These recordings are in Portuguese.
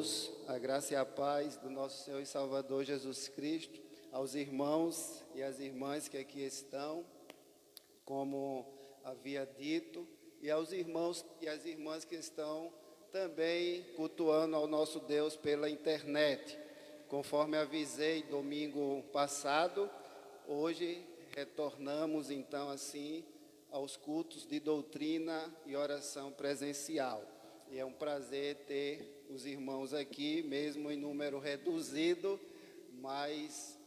todos, a graça e a paz do nosso Senhor e Salvador Jesus Cristo, aos irmãos e às irmãs que aqui estão, como havia dito, e aos irmãos e às irmãs que estão também cultuando ao nosso Deus pela internet. Conforme avisei domingo passado, hoje retornamos então assim aos cultos de doutrina e oração presencial. E é um prazer ter os irmãos aqui, mesmo em número reduzido, mas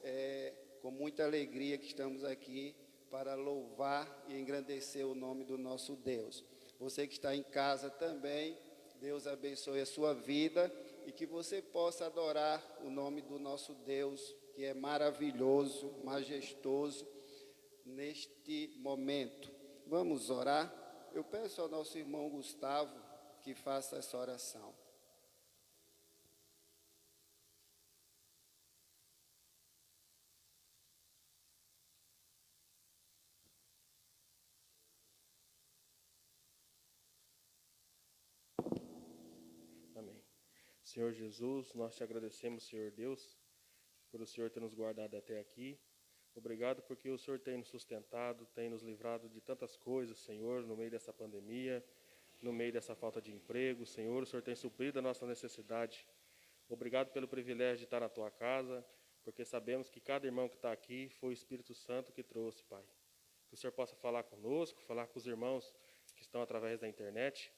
com muita alegria que estamos aqui para louvar e engrandecer o nome do nosso Deus. Você que está em casa também, Deus abençoe a sua vida e que você possa adorar o nome do nosso Deus, que é maravilhoso, majestoso, neste momento. Vamos orar? Eu peço ao nosso irmão Gustavo que faça essa oração. Amém. Senhor Jesus, nós te agradecemos, Senhor Deus, por o Senhor ter nos guardado até aqui. Obrigado porque o Senhor tem nos sustentado, tem nos livrado de tantas coisas, Senhor, no meio dessa pandemia, no meio dessa falta de emprego. Senhor, o Senhor tem suprido a nossa necessidade. Obrigado pelo privilégio de estar na tua casa, porque sabemos que cada irmão que está aqui foi o Espírito Santo que trouxe, Pai. Que o Senhor possa falar conosco, falar com os irmãos que estão através da internet.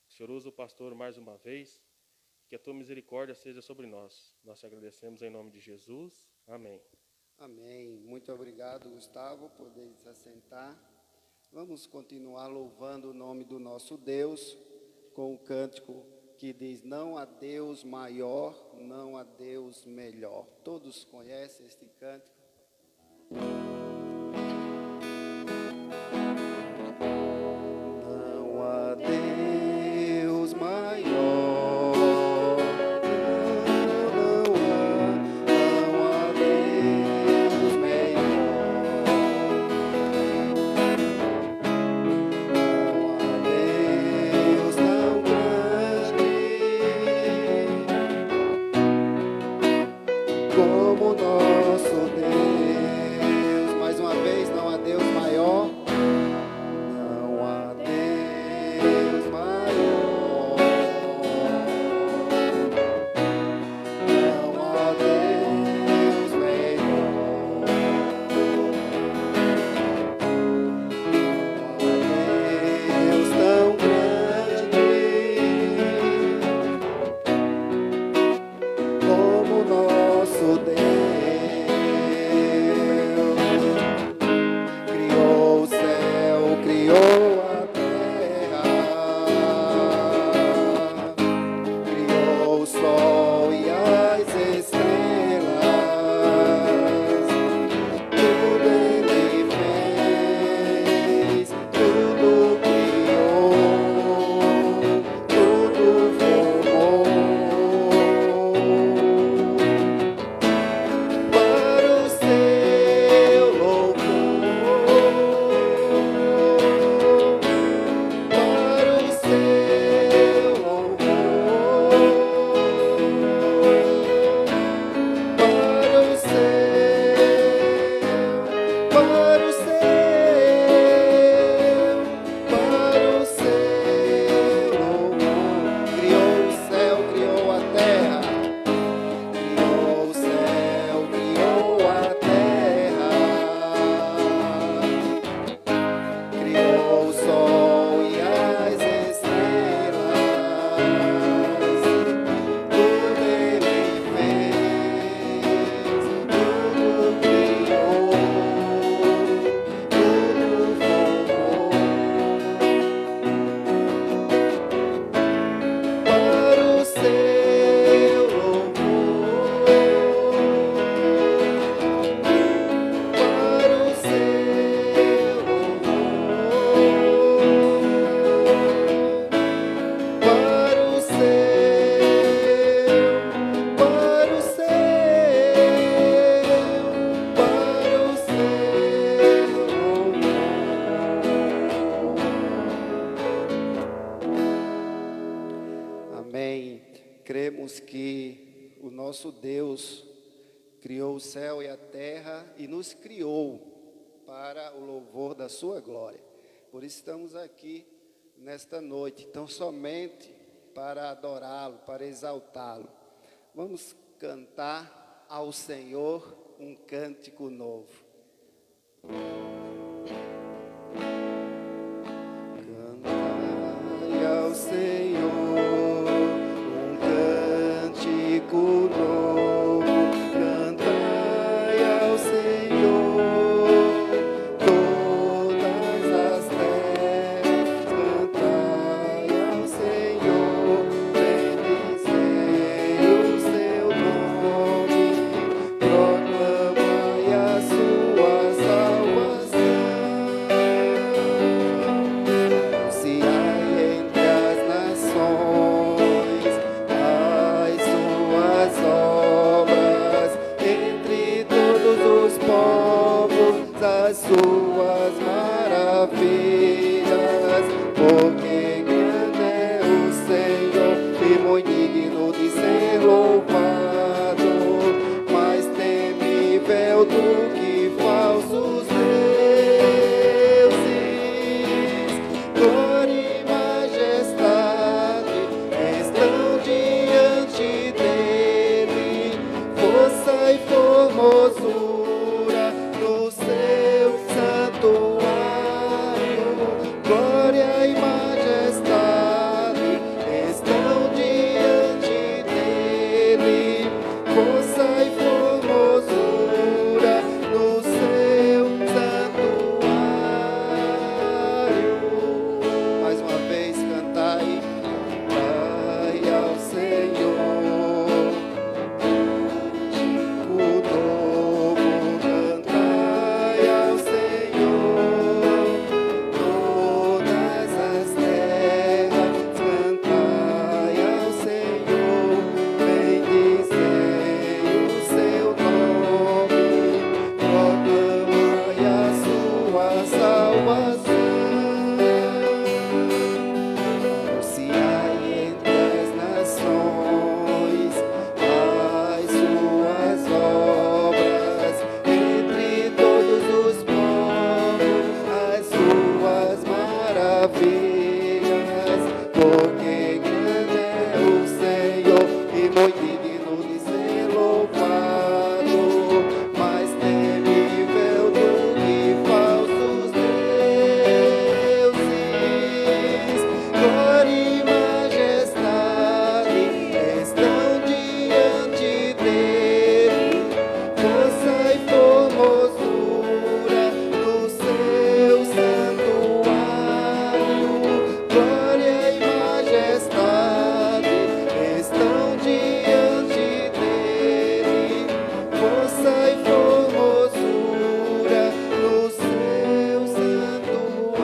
O Senhor usa o pastor mais uma vez. Que a tua misericórdia seja sobre nós. Nós te agradecemos em nome de Jesus. Amém. Amém. Muito obrigado, Gustavo, por poder se assentar. Vamos continuar louvando o nome do nosso Deus com o cântico que diz: não há Deus maior, não há Deus melhor. Todos conhecem este cântico? Não há Deus maior, não há Deus melhor, não há Deus tão grande como nosso Deus. cremos que o nosso Deus criou o céu e a terra e nos criou para o louvor da sua glória. Por isso estamos aqui nesta noite, tão somente para adorá-lo, para exaltá-lo. Vamos cantar ao Senhor um cântico novo. Cantai ao Senhor um cântico novo. Cantai ao Senhor todas as terras. Cantai ao Senhor, bendizei o seu nome. Proclamai a sua salvação. Anunciai entre as nações as suas obras, entre todos os povos as suas maravilhas, porque grande é o Senhor e muito digno de ser louvado, mais temível do que falsos deuses. Glória e majestade estão diante dele, força e formosura no seu santuário. Glória e majestade estão diante dele, força e formosura no seu santuário. Mais uma vez cantai, cantai ao Senhor o novo, cantai ao Senhor todas as terras, cantai ao Senhor, bendizei o seu nome, proclamai a sua salvação. Anunciai entre as nações as suas obras, entre todos os povos as suas maravilhas, porque grande é o Senhor e muito digno de ser louvado, mais temível do que falsos deuses. Glória e majestade estão diante dele, força e formosura no seu santuário. Glória e majestade estão diante dele, força e formosura no seu santuário.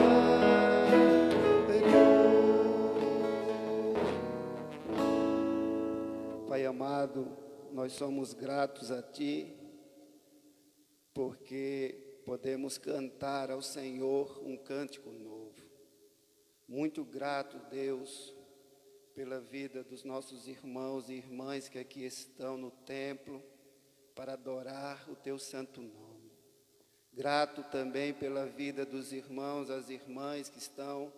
Pai amado, nós somos gratos a Ti, porque podemos cantar ao Senhor um cântico novo. Muito grato, Deus, pela vida dos nossos irmãos e irmãs que aqui estão no templo para adorar o Teu santo nome. Grato também pela vida dos irmãos, as irmãs que estão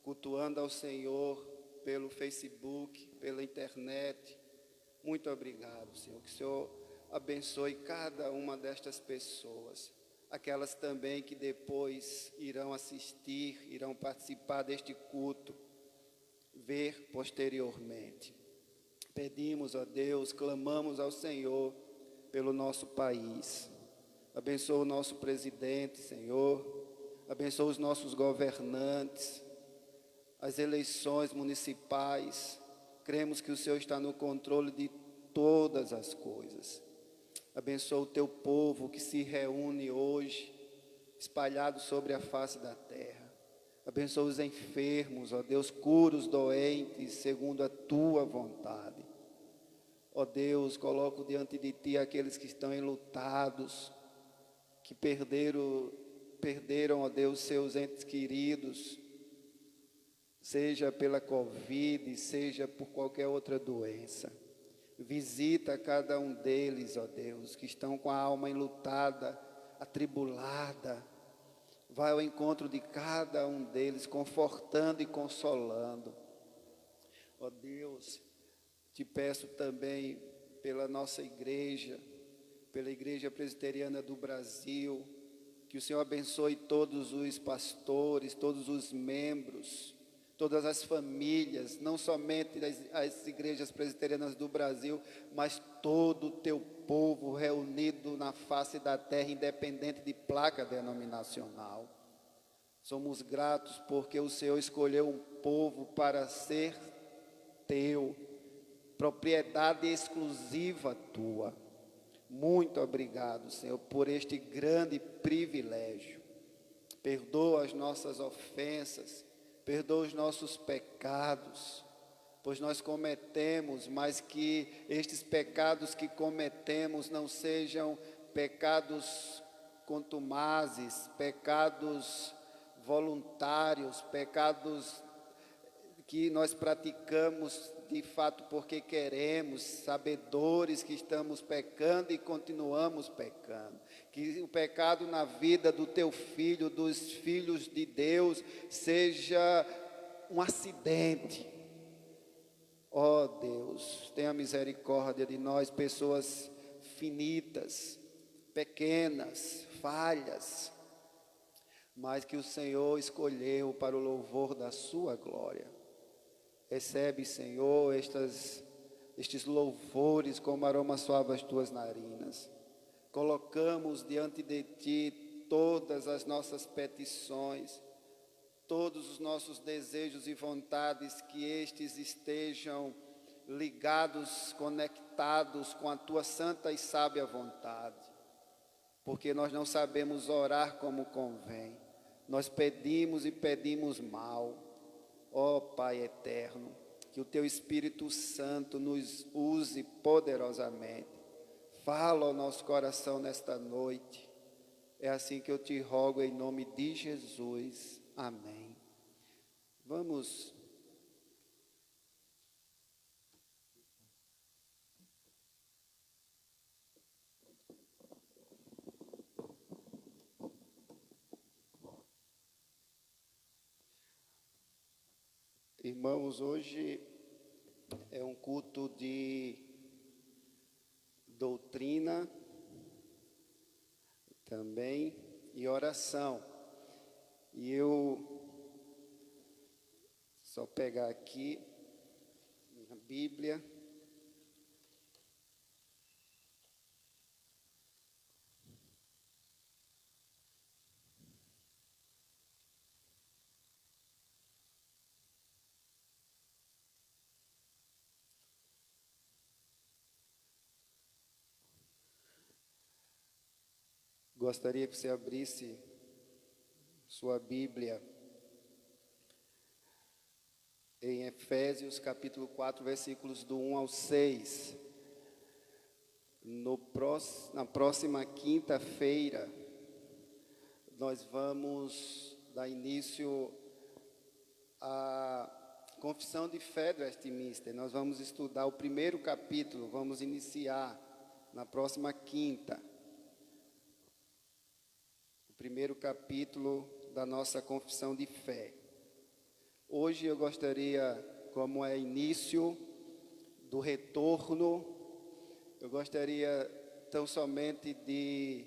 cultuando ao Senhor pelo Facebook, pela internet. Muito obrigado, Senhor. Que o Senhor abençoe cada uma destas pessoas. Aquelas também que depois irão assistir, irão participar deste culto, ver posteriormente. Pedimos a Deus, clamamos ao Senhor pelo nosso país. Abençoa o nosso presidente, Senhor. Abençoa os nossos governantes. As eleições municipais. Cremos que o Senhor está no controle de todas as coisas. Abençoa o Teu povo que se reúne hoje, espalhado sobre a face da terra. Abençoa os enfermos, ó Deus, cura os doentes, segundo a Tua vontade. Ó Deus, coloco diante de Ti aqueles que estão enlutados, que perderam, ó Deus, seus entes queridos, seja pela Covid, seja por qualquer outra doença. Visita cada um deles, ó Deus, que estão com a alma enlutada, atribulada. Vai ao encontro de cada um deles, confortando e consolando. Ó Deus, te peço também pela nossa igreja, pela Igreja Presbiteriana do Brasil, que o Senhor abençoe todos os pastores, todos os membros, todas as famílias, não somente as igrejas presbiterianas do Brasil, mas todo o teu povo reunido na face da terra, independente de placa denominacional. Somos gratos porque o Senhor escolheu um povo para ser teu, propriedade exclusiva tua. Muito obrigado, Senhor, por este grande privilégio. Perdoa as nossas ofensas, perdoa os nossos pecados, pois nós cometemos, mas que estes pecados que cometemos não sejam pecados contumazes, pecados voluntários, pecados que nós praticamos de fato porque queremos, sabedores que estamos pecando e continuamos pecando. Que o pecado na vida do teu filho, dos filhos de Deus, seja um acidente. Ó Deus, tenha misericórdia de nós, pessoas finitas, pequenas, falhas, mas que o Senhor escolheu para o louvor da sua glória. Recebe, Senhor, estes louvores como aroma suave às tuas narinas. Colocamos diante de Ti todas as nossas petições, todos os nossos desejos e vontades, que estes estejam ligados, conectados com a Tua santa e sábia vontade. Porque nós não sabemos orar como convém. Nós pedimos e pedimos mal. Ó Pai eterno, que o Teu Espírito Santo nos use poderosamente. Fala ao nosso coração nesta noite. É assim que eu te rogo em nome de Jesus. Amém. Vamos. Irmãos, hoje é um culto de doutrina também e oração. E eu só pegar aqui a Bíblia. Gostaria que você abrisse sua Bíblia em Efésios capítulo 4, versículos do 1 ao 6. Na próxima quinta-feira, nós vamos dar início à Confissão de Fé do Westminster. Nós vamos estudar o primeiro capítulo, vamos iniciar na próxima quinta. O primeiro capítulo da nossa Confissão de Fé. Hoje eu gostaria, como é início do retorno, eu gostaria tão somente de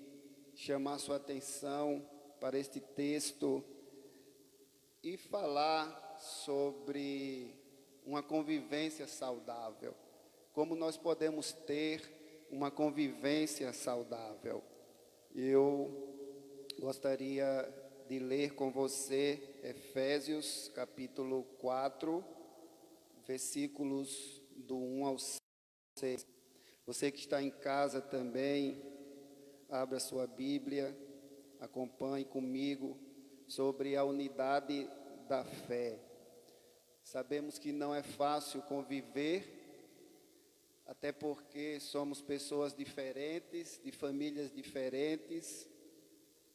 chamar sua atenção para este texto e falar sobre uma convivência saudável. Como nós podemos ter uma convivência saudável? Eu gostaria de ler com você Efésios capítulo 4, versículos do 1 ao 6. Você que está em casa também, abra sua Bíblia, acompanhe comigo sobre a unidade da fé. Sabemos que não é fácil conviver, até porque somos pessoas diferentes, de famílias diferentes,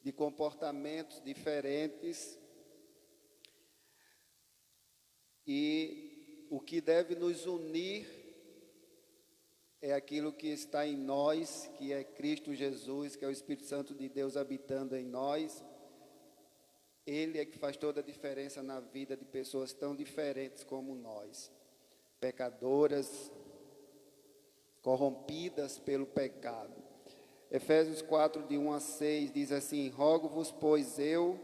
de comportamentos diferentes, e o que deve nos unir é aquilo que está em nós, que é Cristo Jesus, que é o Espírito Santo de Deus habitando em nós. Ele é que faz toda a diferença na vida de pessoas tão diferentes como nós, pecadoras, corrompidas pelo pecado. Efésios 4, de 1 a 6, diz assim: rogo-vos, pois eu,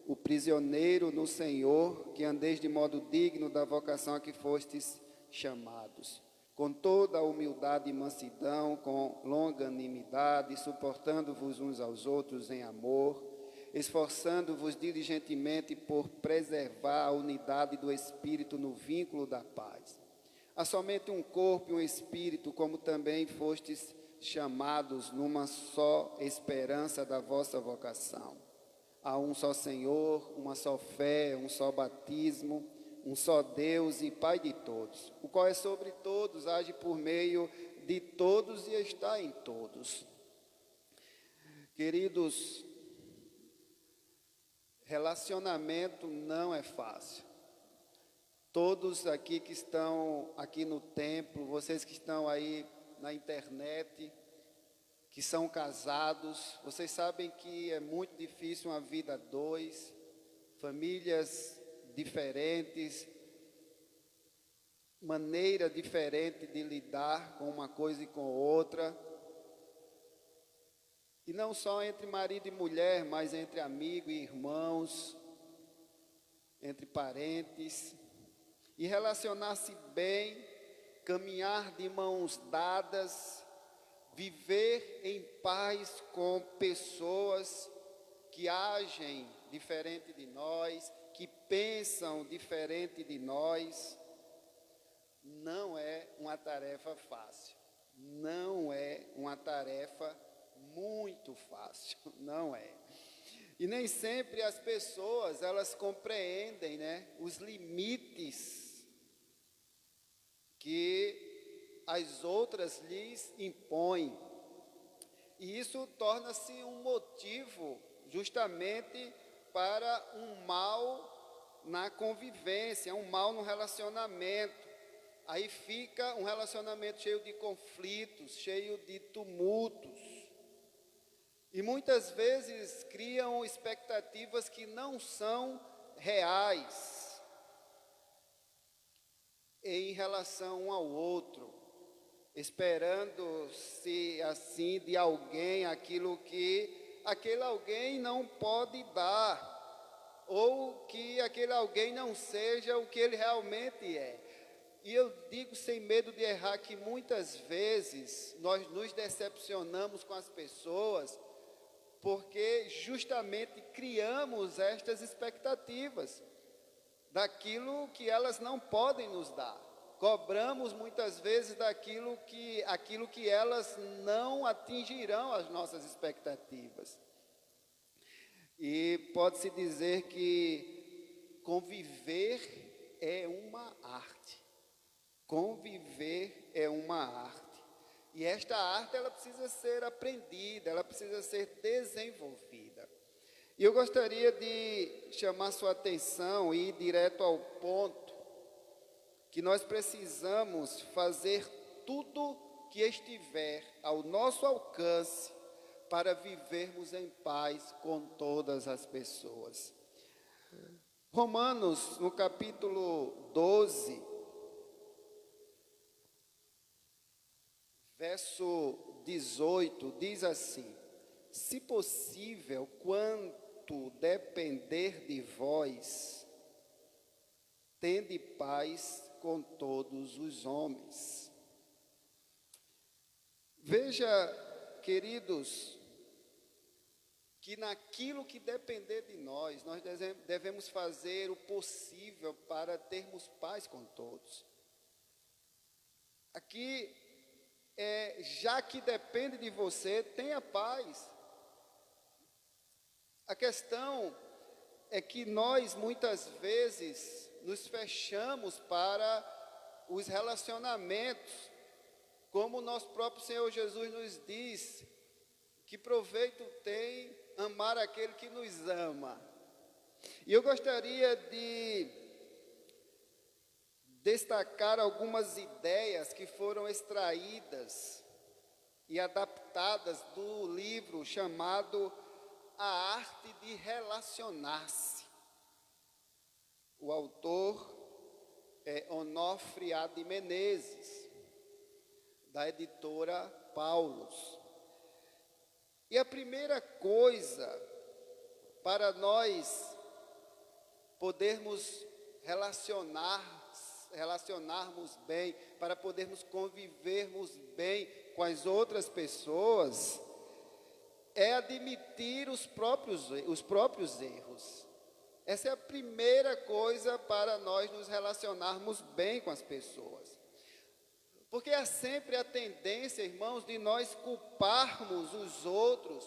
o prisioneiro no Senhor, que andeis de modo digno da vocação a que fostes chamados, com toda a humildade e mansidão, com longanimidade, suportando-vos uns aos outros em amor, esforçando-vos diligentemente por preservar a unidade do Espírito no vínculo da paz. Há somente um corpo e um Espírito, como também fostes chamados numa só esperança da vossa vocação. Há um só Senhor, uma só fé, um só batismo, um só Deus e Pai de todos, o qual é sobre todos, age por meio de todos e está em todos. Queridos, relacionamento não é fácil. Todos aqui que estão aqui no templo, vocês que estão aí na internet, que são casados, vocês sabem que é muito difícil uma vida a dois, famílias diferentes, maneira diferente de lidar com uma coisa e com outra. E não só entre marido e mulher, mas entre amigos e irmãos, entre parentes. E relacionar-se bem, caminhar de mãos dadas, viver em paz com pessoas que agem diferente de nós, que pensam diferente de nós, não é uma tarefa fácil, não é uma tarefa muito fácil, não é. E nem sempre as pessoas, elas compreendem, né, os limites que as outras lhes impõem. E isso torna-se um motivo justamente para um mal na convivência, um mal no relacionamento. Aí fica um relacionamento cheio de conflitos, cheio de tumultos. E muitas vezes criam expectativas que não são reais em relação um ao outro, esperando-se assim de alguém aquilo que aquele alguém não pode dar, ou que aquele alguém não seja o que ele realmente é. E eu digo sem medo de errar que muitas vezes nós nos decepcionamos com as pessoas porque justamente criamos estas expectativas daquilo que elas não podem nos dar. Cobramos muitas vezes aquilo que elas não atingirão as nossas expectativas. E pode-se dizer que conviver é uma arte. Conviver é uma arte. E esta arte, ela precisa ser aprendida, ela precisa ser desenvolvida. E eu gostaria de chamar sua atenção e ir direto ao ponto, que nós precisamos fazer tudo que estiver ao nosso alcance para vivermos em paz com todas as pessoas. Romanos, no capítulo 12, verso 18, diz assim: se possível, quanto depender de vós, tende paz com todos os homens. Veja, queridos, que naquilo que depender de nós devemos fazer o possível para termos paz com todos. Aqui, já que depende de você, tenha paz. A questão é que nós muitas vezes nos fechamos para os relacionamentos, como o nosso próprio Senhor Jesus nos diz, que proveito tem amar aquele que nos ama. E eu gostaria de destacar algumas ideias que foram extraídas e adaptadas do livro chamado A Arte de Relacionar-se. O autor é Onofre A. de Menezes, da editora Paulus. E a primeira coisa para nós podermos relacionarmos bem, para podermos convivermos bem com as outras pessoas, é admitir os próprios erros. Essa é a primeira coisa para nós nos relacionarmos bem com as pessoas. Porque é sempre a tendência, irmãos, de nós culparmos os outros,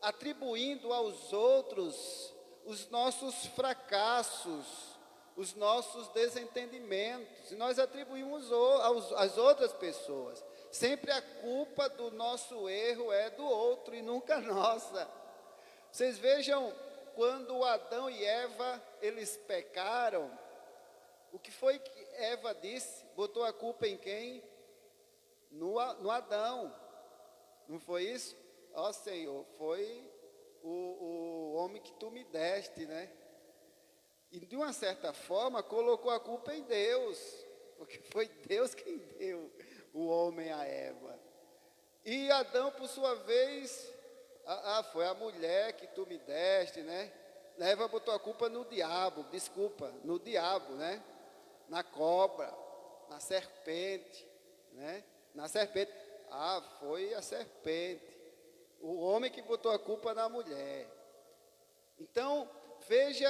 atribuindo aos outros os nossos fracassos, os nossos desentendimentos. E nós atribuímos às outras pessoas. Sempre a culpa do nosso erro é do outro e nunca nossa. Vocês vejam, quando Adão e Eva, eles pecaram, o que foi que Eva disse? Botou a culpa em quem? No Adão. Não foi isso? Ó Senhor, foi o homem que tu me deste, né? E de uma certa forma colocou a culpa em Deus, porque foi Deus quem deu o homem a Eva. E Adão, por sua vez, foi a mulher que tu me deste, né? Eva botou a culpa no diabo, no diabo, né? Na cobra, na serpente, né? Na serpente, foi a serpente. O homem que botou a culpa na mulher. Então, veja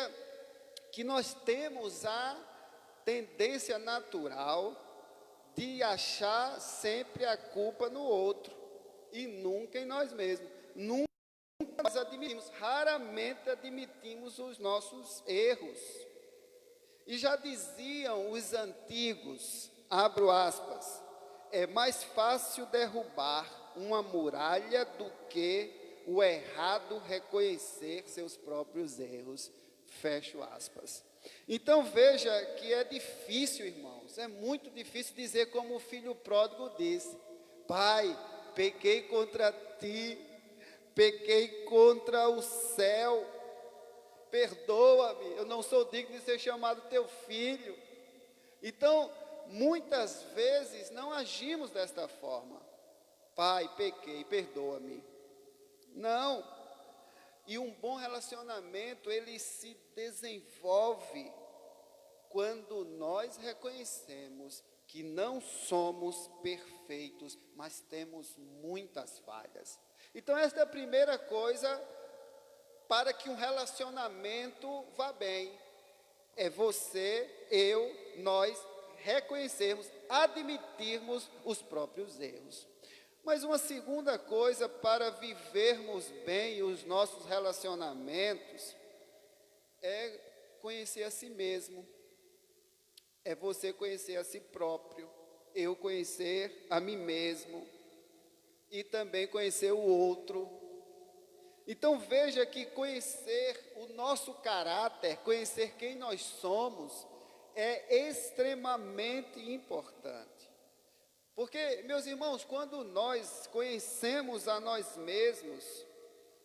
que nós temos a tendência natural de achar sempre a culpa no outro e nunca em nós mesmos. Nunca nós admitimos, raramente admitimos os nossos erros. E já diziam os antigos, abro aspas, é mais fácil derrubar uma muralha do que o errado reconhecer seus próprios erros, fecho aspas. Então veja que é difícil, irmãos, é muito difícil dizer como o filho pródigo disse: Pai, pequei contra ti, pequei contra o céu, perdoa-me, eu não sou digno de ser chamado teu filho. Então, muitas vezes não agimos desta forma. Pai, pequei, perdoa-me. Não. E um bom relacionamento, ele se desenvolve quando nós reconhecemos que não somos perfeitos, mas temos muitas falhas. Então, esta é a primeira coisa para que um relacionamento vá bem. É você, nós reconhecermos, admitirmos os próprios erros. Mas uma segunda coisa para vivermos bem os nossos relacionamentos é conhecer a si mesmo. É você conhecer a si próprio, eu conhecer a mim mesmo e também conhecer o outro. Então veja que conhecer o nosso caráter, conhecer quem nós somos, é extremamente importante. Porque, meus irmãos, quando nós conhecemos a nós mesmos,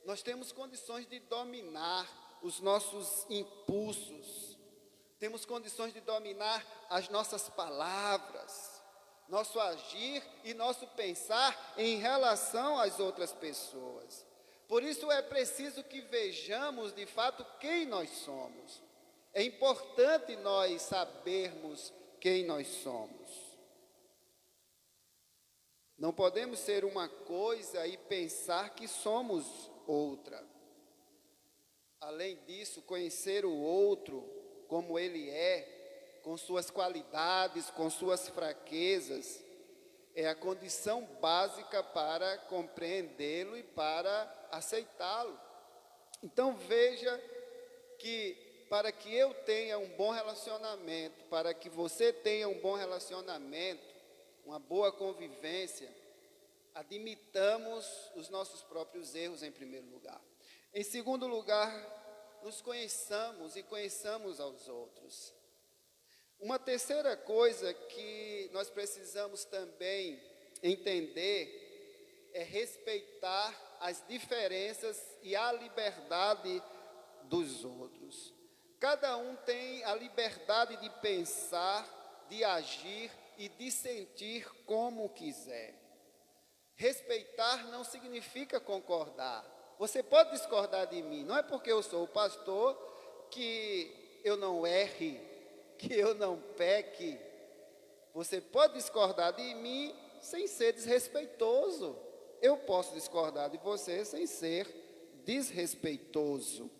nós temos condições de dominar os nossos impulsos, temos condições de dominar as nossas palavras, nosso agir e nosso pensar em relação às outras pessoas. Por isso é preciso que vejamos de fato quem nós somos. É importante nós sabermos quem nós somos. Não podemos ser uma coisa e pensar que somos outra. Além disso, conhecer o outro como ele é, com suas qualidades, com suas fraquezas, é a condição básica para compreendê-lo e para aceitá-lo. Então veja que para que eu tenha um bom relacionamento, para que você tenha um bom relacionamento, uma boa convivência, admitamos os nossos próprios erros em primeiro lugar. Em segundo lugar, nos conheçamos e conheçamos aos outros. Uma terceira coisa que nós precisamos também entender é respeitar as diferenças e a liberdade dos outros. Cada um tem a liberdade de pensar, de agir e de sentir como quiser. Respeitar não significa concordar. Você pode discordar de mim, não é porque eu sou o pastor que eu não erre, que eu não peque. Você pode discordar de mim sem ser desrespeitoso. Eu posso discordar de você sem ser desrespeitoso.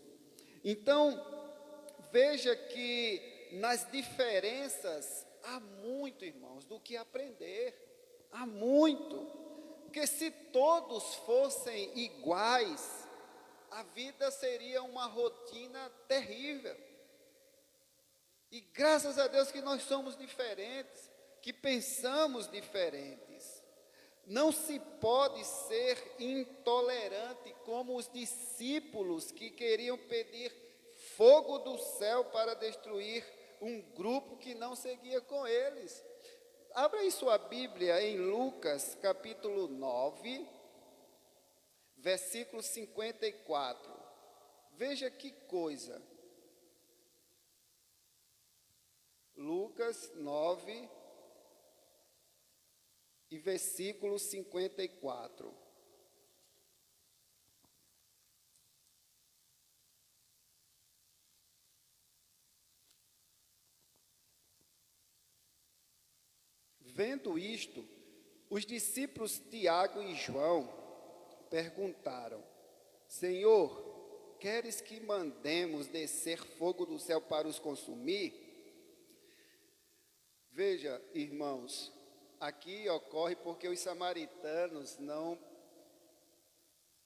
Então, veja que nas diferenças há muito, irmãos, do que aprender. Há muito. Porque se todos fossem iguais, a vida seria uma rotina terrível. E graças a Deus que nós somos diferentes, que pensamos diferentes. Não se pode ser intolerante como os discípulos que queriam pedir fogo do céu para destruir um grupo que não seguia com eles. Abra aí sua Bíblia em Lucas, capítulo 9, versículo 54. Veja que coisa. Lucas 9 e versículo 54. Vendo isto, os discípulos Tiago e João perguntaram: Senhor, queres que mandemos descer fogo do céu para os consumir? Veja, irmãos, aqui ocorre porque os samaritanos não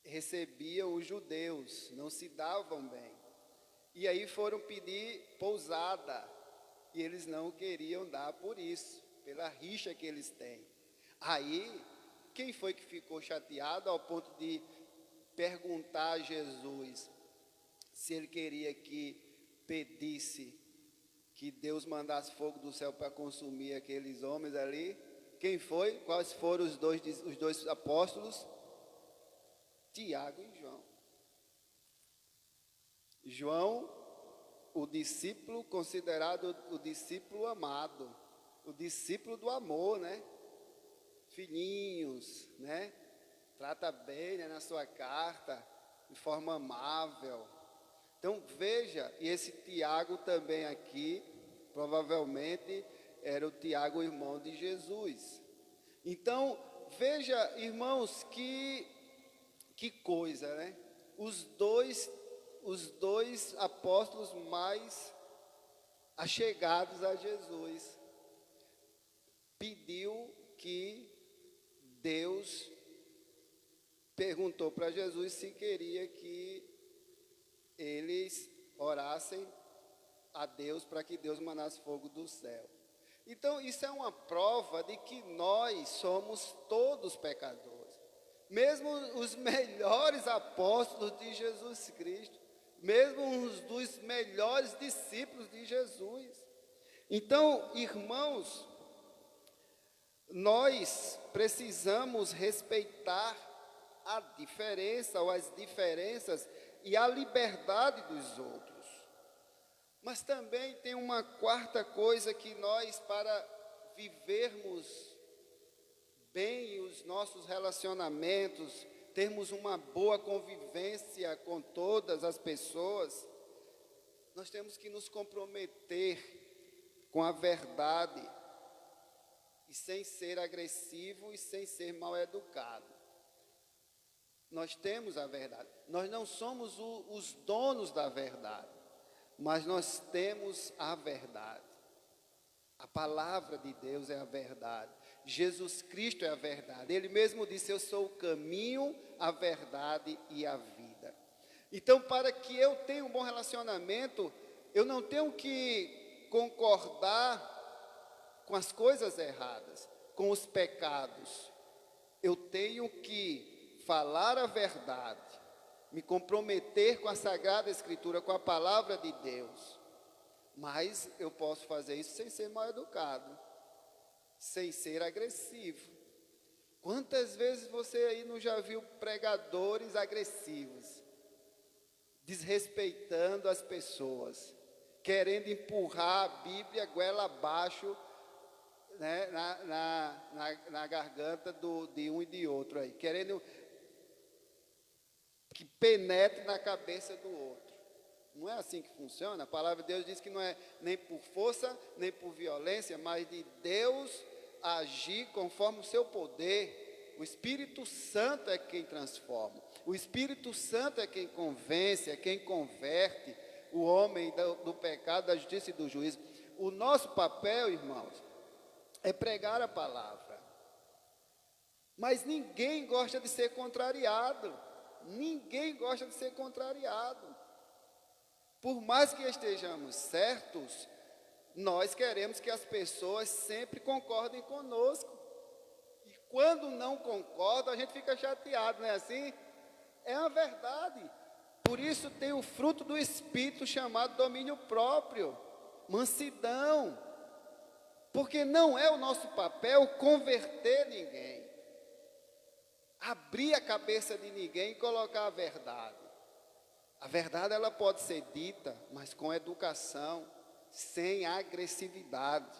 recebiam os judeus, não se davam bem. E aí foram pedir pousada, e eles não queriam dar por isso, pela rixa que eles têm. Aí, quem foi que ficou chateado ao ponto de perguntar a Jesus se ele queria que pedisse que Deus mandasse fogo do céu para consumir aqueles homens ali? Quem foi? Quais foram os dois apóstolos? Tiago e João. João, o discípulo considerado o discípulo amado, o discípulo do amor, né? Filhinhos, né? Trata bem, né, na sua carta, de forma amável. Então veja, e esse Tiago também aqui, provavelmente era o Tiago, irmão de Jesus. Então veja, irmãos, que coisa, né? Os dois apóstolos mais achegados a Jesus pediu que Deus perguntou para Jesus se queria que eles orassem a Deus para que Deus mandasse fogo do céu. Então isso é uma prova de que nós somos todos pecadores. Mesmo os melhores apóstolos de Jesus Cristo, mesmo uns dos melhores discípulos de Jesus. Então, irmãos, nós precisamos respeitar a diferença ou as diferenças e a liberdade dos outros. Mas também tem uma quarta coisa que nós, para vivermos bem os nossos relacionamentos, termos uma boa convivência com todas as pessoas, nós temos que nos comprometer com a verdade e sem ser agressivo e sem ser mal educado. Nós temos a verdade. Nós não somos os donos da verdade, mas nós temos a verdade. A palavra de Deus é a verdade. Jesus Cristo é a verdade. Ele mesmo disse: eu sou o caminho, a verdade e a vida. Então, para que eu tenha um bom relacionamento, eu não tenho que concordar com as coisas erradas, com os pecados. Eu tenho que falar a verdade, me comprometer com a Sagrada Escritura, com a palavra de Deus. Mas eu posso fazer isso sem ser mal educado, sem ser agressivo. Quantas vezes você aí não já viu pregadores agressivos, desrespeitando as pessoas, querendo empurrar a Bíblia goela abaixo, né, na garganta de um e de outro aí, querendo que penetre na cabeça do outro. Não é assim que funciona. A palavra de Deus diz que não é nem por força, nem por violência, mas de Deus agir conforme o seu poder. O Espírito Santo é quem transforma. O Espírito Santo é quem convence, é quem converte o homem do pecado, da justiça e do juízo. O nosso papel, irmãos, é pregar a palavra. Mas ninguém gosta de ser contrariado. Ninguém gosta de ser contrariado. Por mais que estejamos certos, nós queremos que as pessoas sempre concordem conosco. E quando não concordam, a gente fica chateado, não é assim? É a verdade. Por isso tem o fruto do Espírito chamado domínio próprio, mansidão. Porque não é o nosso papel converter ninguém, abrir a cabeça de ninguém e colocar a verdade. A verdade ela pode ser dita, mas com educação, sem agressividade.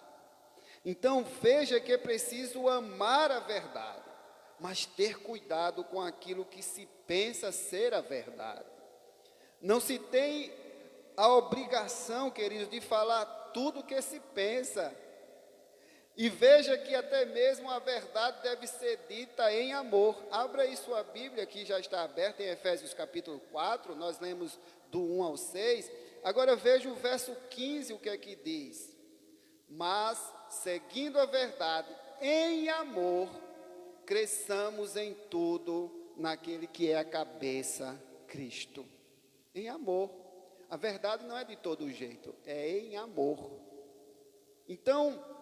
Então veja que é preciso amar a verdade, mas ter cuidado com aquilo que se pensa ser a verdade. Não se tem a obrigação, queridos, de falar tudo o que se pensa. E veja que até mesmo a verdade deve ser dita em amor. Abra aí sua Bíblia, que já está aberta em Efésios capítulo 4, nós lemos do 1 ao 6. Agora veja o verso 15, o que é que diz. Mas, seguindo a verdade, em amor, cresçamos em tudo naquele que é a cabeça, Cristo. Em amor. A verdade não é de todo jeito, é em amor. Então,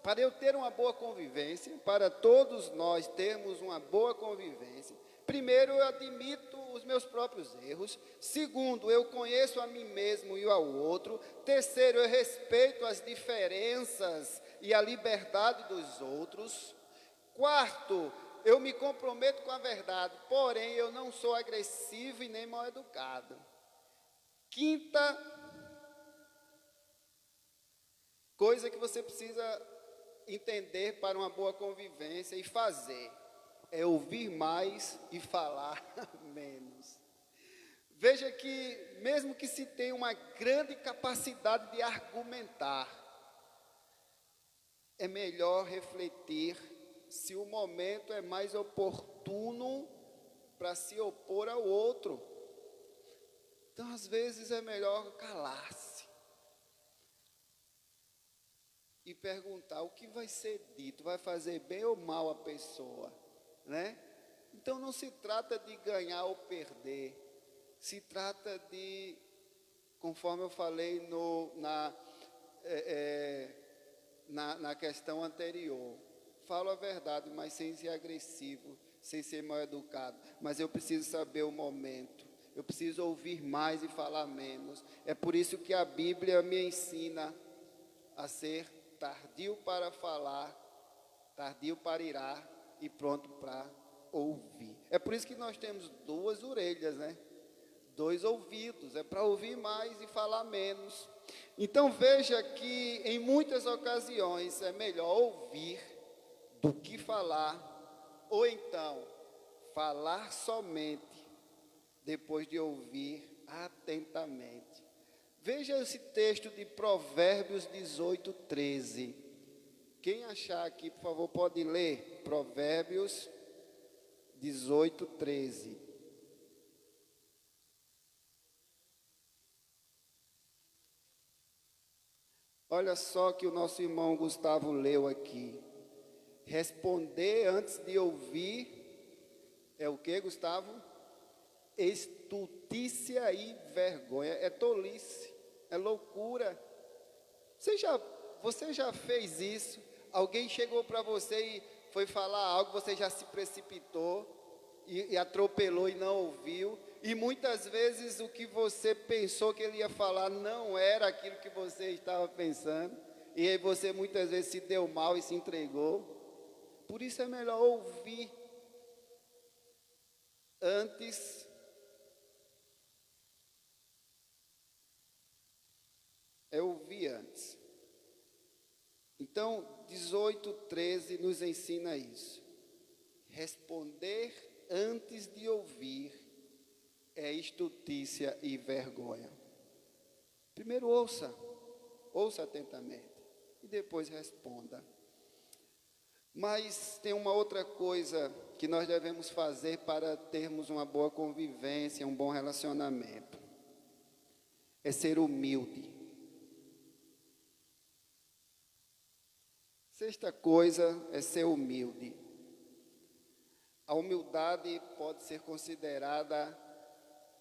para eu ter uma boa convivência, para todos nós termos uma boa convivência, primeiro eu admito os meus próprios erros. Segundo, eu conheço a mim mesmo e ao outro. Terceiro, eu respeito as diferenças e a liberdade dos outros. Quarto, eu me comprometo com a verdade, porém eu não sou agressivo e nem mal educado. Quinta coisa que você precisa entender para uma boa convivência e fazer é ouvir mais e falar menos. Veja que mesmo que se tenha uma grande capacidade de argumentar, é melhor refletir se o momento é mais oportuno para se opor ao outro. Então, às vezes é melhor calar-se e perguntar o que vai ser dito, vai fazer bem ou mal a pessoa, né? Então não se trata de ganhar ou perder, se trata de, conforme eu falei na questão anterior, falo a verdade, mas sem ser agressivo, sem ser mal educado, mas eu preciso saber o momento, eu preciso ouvir mais e falar menos. É por isso que a Bíblia me ensina a ser tardio para falar, tardio para irar e pronto para ouvir. É por isso que nós temos 2 orelhas, né? 2 ouvidos, é para ouvir mais e falar menos. Então veja que em muitas ocasiões é melhor ouvir do que falar, ou então falar somente depois de ouvir atentamente. Veja esse texto de Provérbios 18, 13. Quem achar aqui, por favor, pode ler. Provérbios 18, 13. Olha só que o nosso irmão Gustavo leu aqui. Responder antes de ouvir é o que, Gustavo? Estultícia e vergonha. É tolice, é loucura. Você já fez isso? Alguém chegou para você e foi falar algo, você já se precipitou e atropelou e não ouviu. E muitas vezes o que você pensou que ele ia falar não era aquilo que você estava pensando. E aí você muitas vezes se deu mal e se entregou. Por isso é melhor ouvir antes. É ouvir antes. Então, 18:13 nos ensina isso. Responder antes de ouvir é estultícia e vergonha. Primeiro ouça atentamente e depois responda. Mas tem uma outra coisa que nós devemos fazer para termos uma boa convivência, um bom relacionamento. É ser humilde. Sexta coisa é ser humilde. A humildade pode ser considerada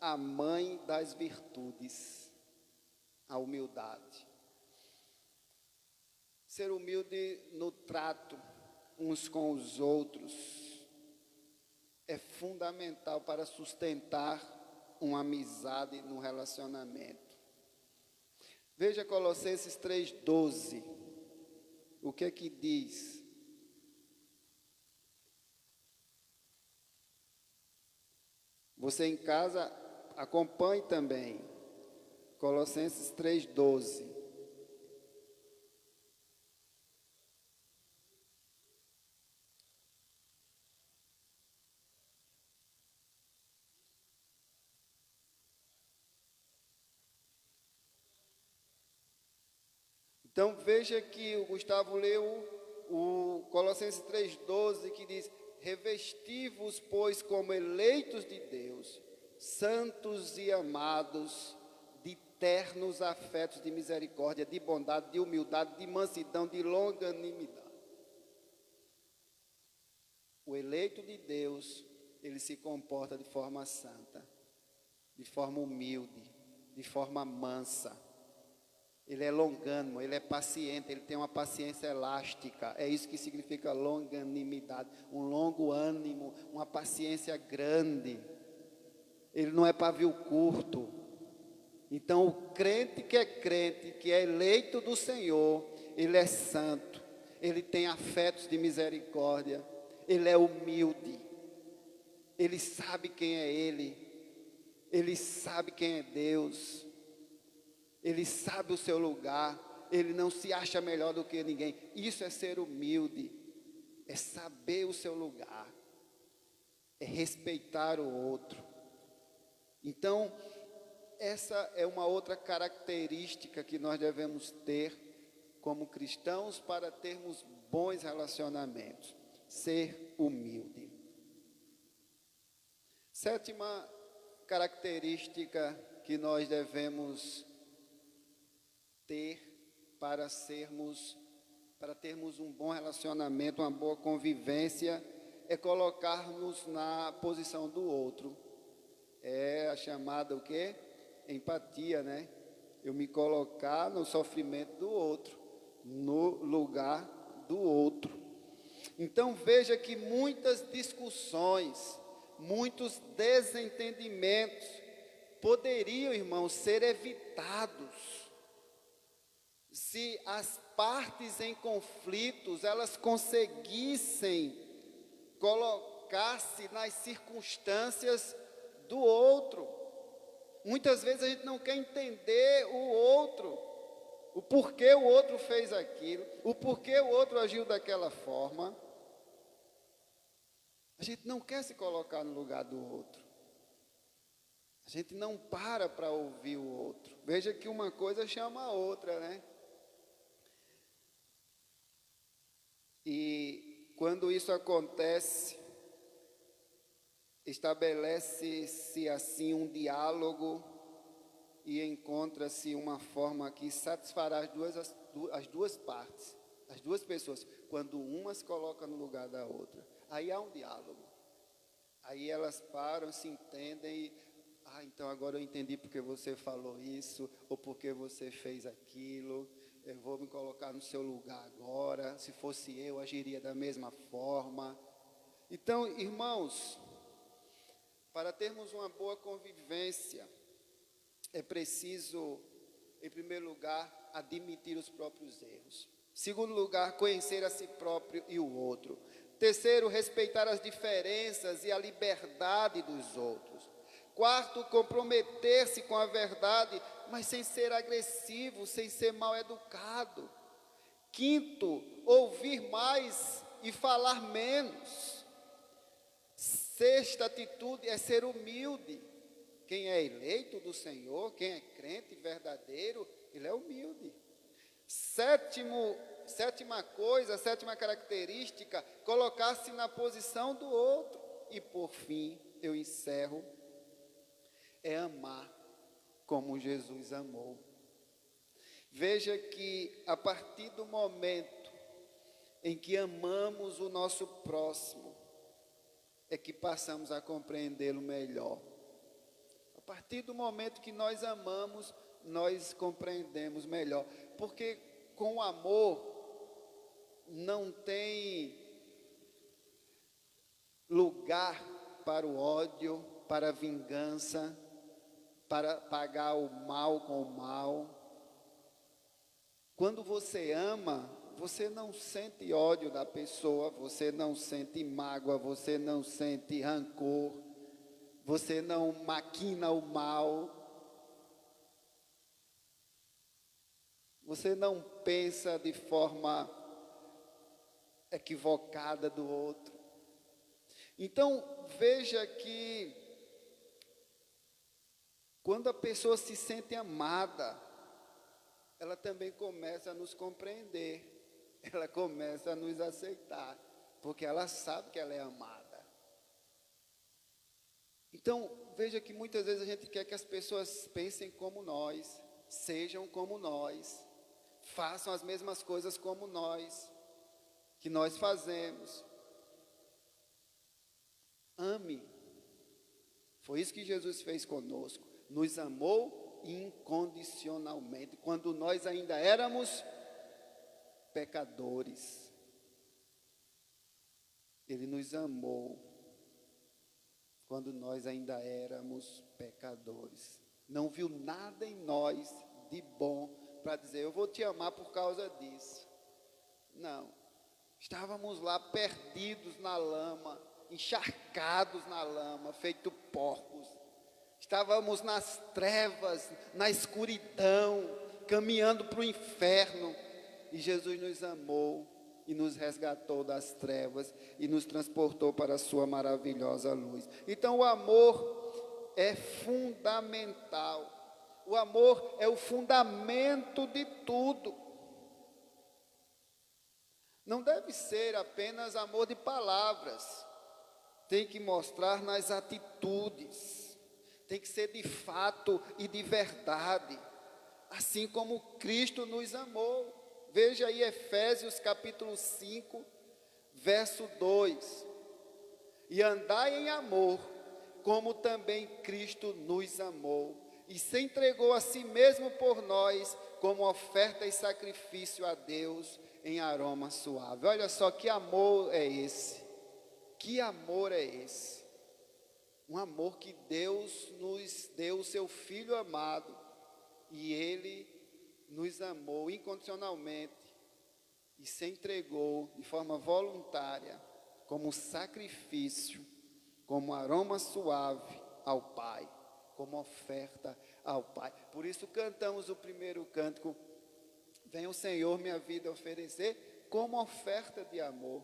a mãe das virtudes. A humildade. Ser humilde no trato uns com os outros é fundamental para sustentar uma amizade no relacionamento. Veja Colossenses 3:12. O que é que diz? Você em casa acompanhe também. Colossenses 3:12. Então veja que o Gustavo leu o Colossenses 3:12, que diz: revesti-vos, pois, como eleitos de Deus, santos e amados, de ternos afetos de misericórdia, de bondade, de humildade, de mansidão, de longanimidade. O eleito de Deus, ele se comporta de forma santa, de forma humilde, de forma mansa. Ele é longânimo, ele é paciente, ele tem uma paciência elástica. É isso que significa longanimidade. Um longo ânimo, uma paciência grande. Ele não é pavio curto. Então, o crente, que é eleito do Senhor, ele é santo. Ele tem afetos de misericórdia. Ele é humilde. Ele sabe quem é ele. Ele sabe quem é Deus. Ele sabe o seu lugar, ele não se acha melhor do que ninguém. Isso é ser humilde, é saber o seu lugar, é respeitar o outro. Então, essa é uma outra característica que nós devemos ter como cristãos para termos bons relacionamentos, ser humilde. Sétima característica que nós devemos ter para termos um bom relacionamento, uma boa convivência, é colocar-nos na posição do outro. É a chamada o quê? Empatia, né? Eu me colocar no sofrimento do outro, no lugar do outro. Então veja que muitas discussões, muitos desentendimentos poderiam, irmãos, ser evitados se as partes em conflitos, elas conseguissem colocar-se nas circunstâncias do outro. Muitas vezes a gente não quer entender o outro, o porquê o outro fez aquilo, o porquê o outro agiu daquela forma. A gente não quer se colocar no lugar do outro. A gente não para ouvir o outro. Veja que uma coisa chama a outra, né? E quando isso acontece, estabelece-se assim um diálogo e encontra-se uma forma que satisfará as duas partes, as duas pessoas, quando uma se coloca no lugar da outra. Aí há um diálogo. Aí elas param, se entendem e, então agora eu entendi porque você falou isso, ou porque você fez aquilo. Eu vou me colocar no seu lugar agora. Se fosse eu, agiria da mesma forma. Então, irmãos, Para termos uma boa convivência, é preciso, em primeiro lugar, admitir os próprios erros. Segundo lugar, conhecer a si próprio e o outro. Terceiro, respeitar as diferenças e a liberdade dos outros. Quarto, comprometer-se com a verdade, mas sem ser agressivo, sem ser mal educado. Quinto, ouvir mais e falar menos. Sexta atitude é ser humilde. Quem é eleito do Senhor, quem é crente verdadeiro, ele é humilde. Sétima característica, colocar-se na posição do outro. E por fim, eu encerro, é amar como Jesus amou. Veja que a partir do momento em que amamos o nosso próximo, é que passamos a compreendê-lo melhor. A partir do momento que nós amamos, nós compreendemos melhor. Porque com o amor não tem lugar para o ódio, para a vingança, para pagar o mal com o mal. Quando você ama, você não sente ódio da pessoa, você não sente mágoa, você não sente rancor, você não maquina o mal, você não pensa de forma equivocada do outro. Então, veja que quando a pessoa se sente amada, ela também começa a nos compreender, ela começa a nos aceitar, porque ela sabe que ela é amada. Então, veja que muitas vezes a gente quer que as pessoas pensem como nós, sejam como nós, façam as mesmas coisas como nós, que nós fazemos. Ame. Foi isso que Jesus fez conosco. Nos amou incondicionalmente, quando nós ainda éramos pecadores. Ele nos amou quando nós ainda éramos pecadores. Não viu nada em nós de bom para dizer, eu vou te amar por causa disso. Não. Estávamos lá perdidos na lama, encharcados na lama, feito porcos. Estávamos nas trevas, na escuridão, caminhando para o inferno. E Jesus nos amou e nos resgatou das trevas e nos transportou para a sua maravilhosa luz. Então o amor é fundamental. O amor é o fundamento de tudo. Não deve ser apenas amor de palavras. Tem que mostrar nas atitudes. Tem que ser de fato e de verdade. Assim como Cristo nos amou. Veja aí Efésios capítulo 5, verso 2. E andai em amor, como também Cristo nos amou, e se entregou a si mesmo por nós, como oferta e sacrifício a Deus, em aroma suave. Olha só que amor é esse. Que amor é esse? Um amor que Deus nos deu o seu Filho amado, e Ele nos amou incondicionalmente, e se entregou de forma voluntária, como sacrifício, como aroma suave ao Pai, como oferta ao Pai. Por isso cantamos o primeiro cântico, vem o Senhor minha vida oferecer, como oferta de amor.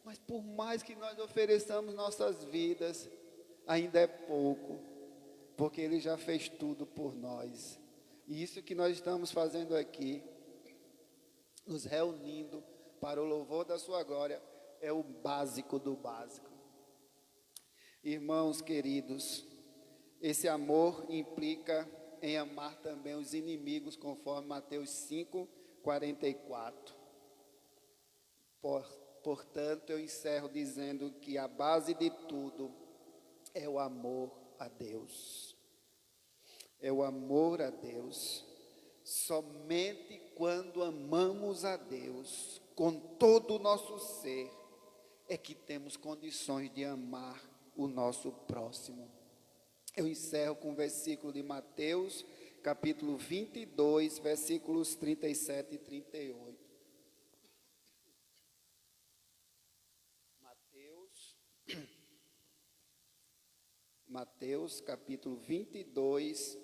Mas por mais que nós ofereçamos nossas vidas, ainda é pouco, porque Ele já fez tudo por nós. E isso que nós estamos fazendo aqui, nos reunindo para o louvor da sua glória, é o básico do básico. Irmãos queridos, esse amor implica em amar também os inimigos, conforme Mateus 5:44. Portanto, eu encerro dizendo que a base de tudo é o amor a Deus. É o amor a Deus. Somente quando amamos a Deus com todo o nosso ser, é que temos condições de amar o nosso próximo. Eu encerro com o versículo de Mateus, capítulo 22, versículos 37 e 38. Mateus, capítulo 22,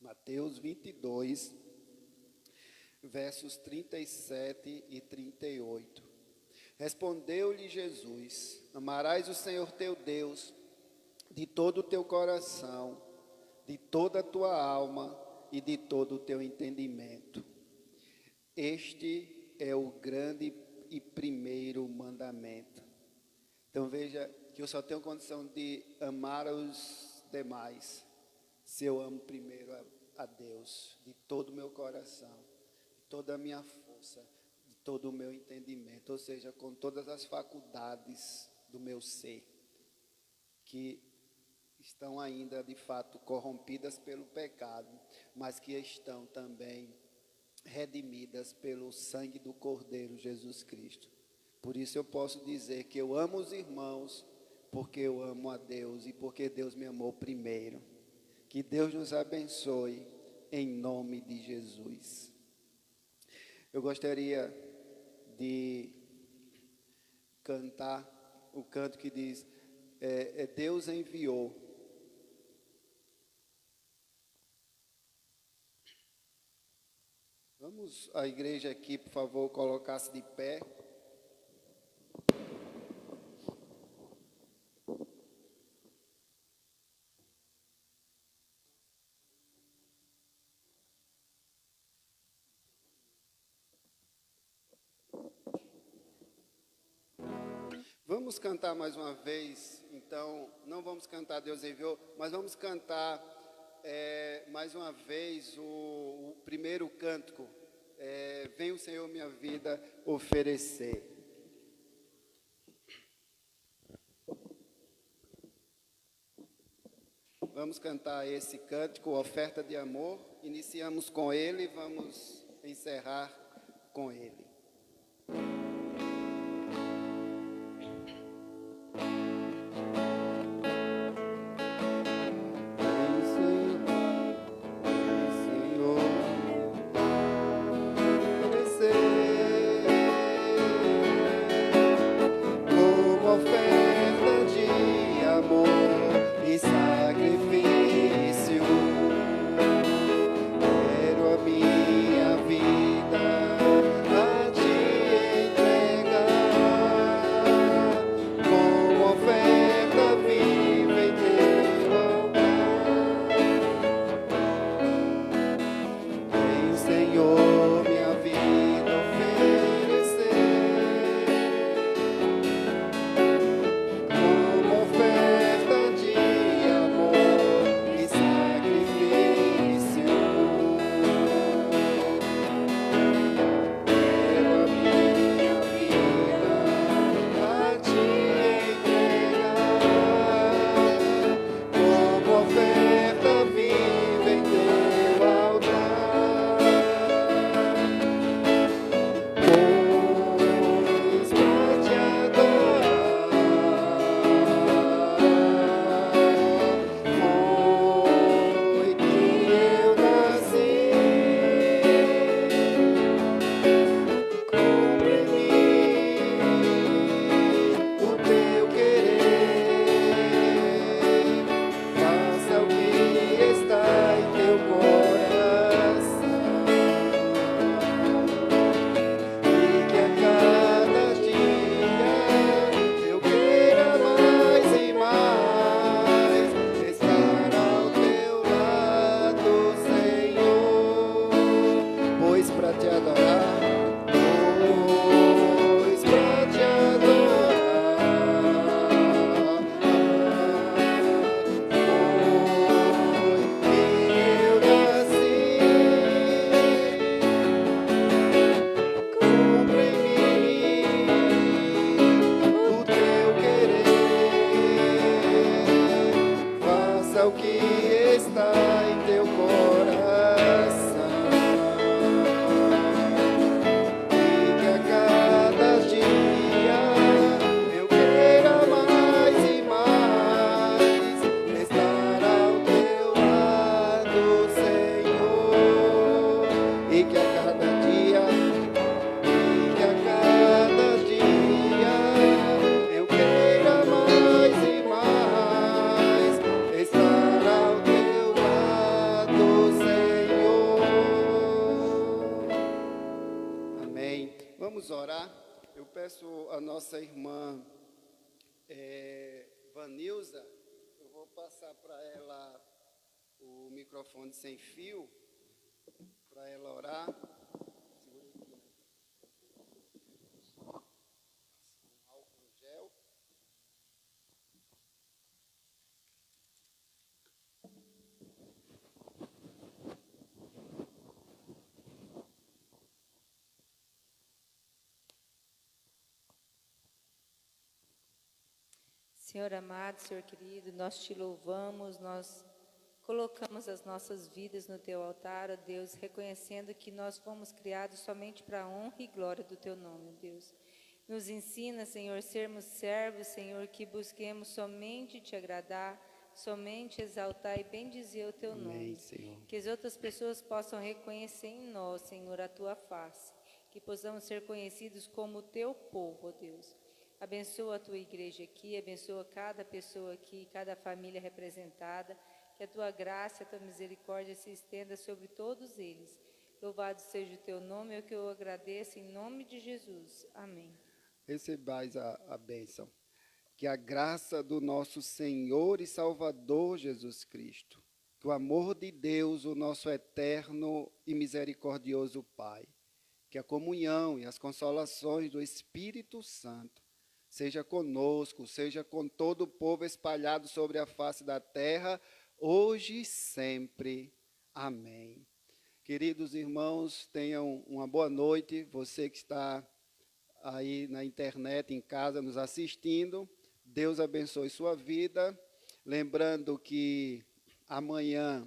Mateus 22, versos 37 e 38. Respondeu-lhe Jesus: amarás o Senhor teu Deus de todo o teu coração, de toda a tua alma e de todo o teu entendimento. Este é o grande e primeiro mandamento. Então veja que eu só tenho condição de amar os demais se eu amo primeiro a Deus, de todo o meu coração, de toda a minha força, de todo o meu entendimento, ou seja, com todas as faculdades do meu ser, que estão ainda de fato corrompidas pelo pecado, mas que estão também redimidas pelo sangue do Cordeiro Jesus Cristo. Por isso eu posso dizer que eu amo os irmãos, porque eu amo a Deus e porque Deus me amou primeiro. Que Deus nos abençoe em nome de Jesus. Eu gostaria de cantar o canto que diz, Deus enviou. Vamos, a igreja aqui, por favor, colocar-se de pé. Vamos cantar mais uma vez, então, não vamos cantar Deus enviou, mas vamos cantar mais uma vez o primeiro cântico, Vem o Senhor minha vida oferecer. Vamos cantar esse cântico, oferta de amor, iniciamos com ele, vamos encerrar com ele. Quero a minha vida Vanilza, eu vou passar para ela o microfone sem fio, para ela orar. Segura aqui, né? Álcool gel. Senhor amado, Senhor querido, nós te louvamos, nós colocamos as nossas vidas no teu altar, ó Deus, reconhecendo que nós fomos criados somente para a honra e glória do teu nome, ó Deus. Nos ensina, Senhor, sermos servos, Senhor, que busquemos somente te agradar, somente exaltar e bendizer o teu Amém, nome. Senhor. Que as outras pessoas possam reconhecer em nós, Senhor, a tua face, que possamos ser conhecidos como o teu povo, ó Deus. Abençoa a tua igreja aqui, abençoa cada pessoa aqui, cada família representada, que a tua graça, a tua misericórdia se estenda sobre todos eles. Louvado seja o teu nome, é o que eu agradeço em nome de Jesus. Amém. Recebais a bênção. Que a graça do nosso Senhor e Salvador Jesus Cristo, que o amor de Deus, o nosso eterno e misericordioso Pai, que a comunhão e as consolações do Espírito Santo seja conosco, seja com todo o povo espalhado sobre a face da terra, hoje e sempre. Amém. Queridos irmãos, tenham uma boa noite. Você que está aí na internet, em casa, nos assistindo, Deus abençoe sua vida. Lembrando que amanhã,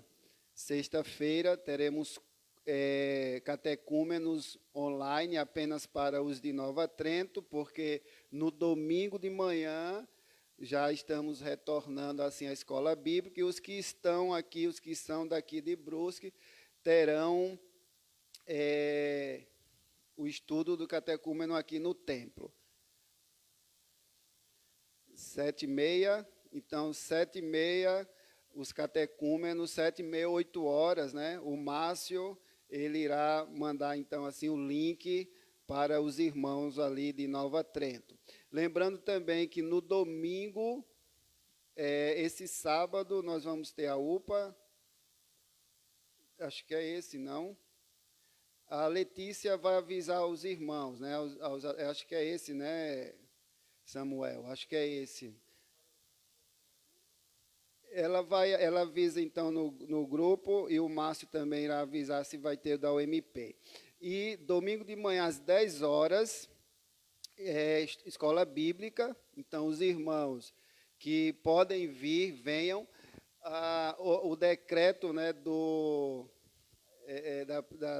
sexta-feira, teremos catecúmenos online apenas para os de Nova Trento, porque no domingo de manhã já estamos retornando assim à escola bíblica, e os que estão aqui, os que são daqui de Brusque, terão o estudo do catecúmeno aqui no templo. 7h30, então 7h30, os catecúmenos, 7h30, 8 horas, né? O Márcio, ele irá mandar então assim o link para os irmãos ali de Nova Trento. Lembrando também que no domingo, esse sábado, nós vamos ter a UPA, acho que é esse, não? A Letícia vai avisar os irmãos, né? Acho que é esse, né, Samuel? Acho que é esse. Ela avisa então no grupo, e o Márcio também irá avisar se vai ter da UMP. E domingo de manhã às 10 horas, escola bíblica. Então os irmãos que podem vir, venham. O decreto, né,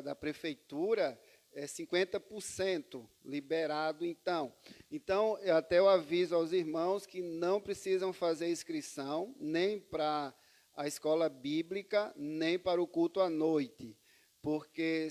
da prefeitura é 50% liberado, então. Então, eu aviso aos irmãos que não precisam fazer inscrição, nem para a escola bíblica, nem para o culto à noite, porque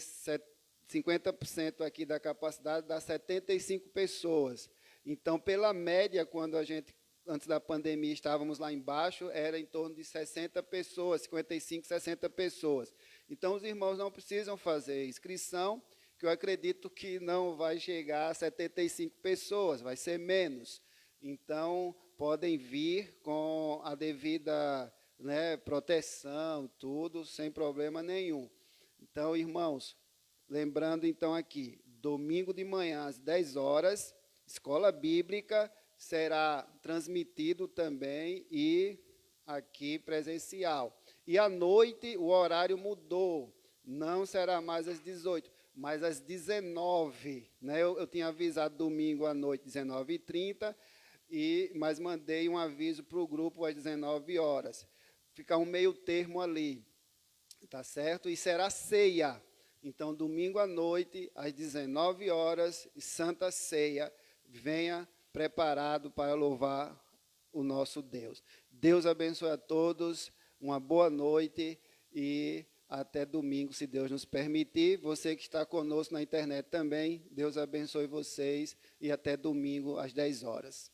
50% aqui da capacidade dá 75 pessoas. Então, pela média, quando a gente, antes da pandemia, estávamos lá embaixo, era em torno de 60 pessoas, 55, 60 pessoas. Então, os irmãos não precisam fazer inscrição, que eu acredito que não vai chegar a 75 pessoas, vai ser menos. Então, podem vir com a devida, né, proteção, tudo, sem problema nenhum. Então, irmãos, lembrando então aqui, domingo de manhã às 10 horas, escola bíblica, será transmitido também e aqui presencial. E à noite o horário mudou, não será mais às 18, mas às 19. Né? Eu tinha avisado domingo à noite, 19h30, mas mandei um aviso para o grupo às 19 horas. Fica um meio termo ali, tá certo? E será ceia. Então, domingo à noite, às 19 horas, Santa Ceia, venha preparado para louvar o nosso Deus. Deus abençoe a todos, uma boa noite e até domingo, se Deus nos permitir. Você que está conosco na internet também, Deus abençoe vocês e até domingo às 10 horas.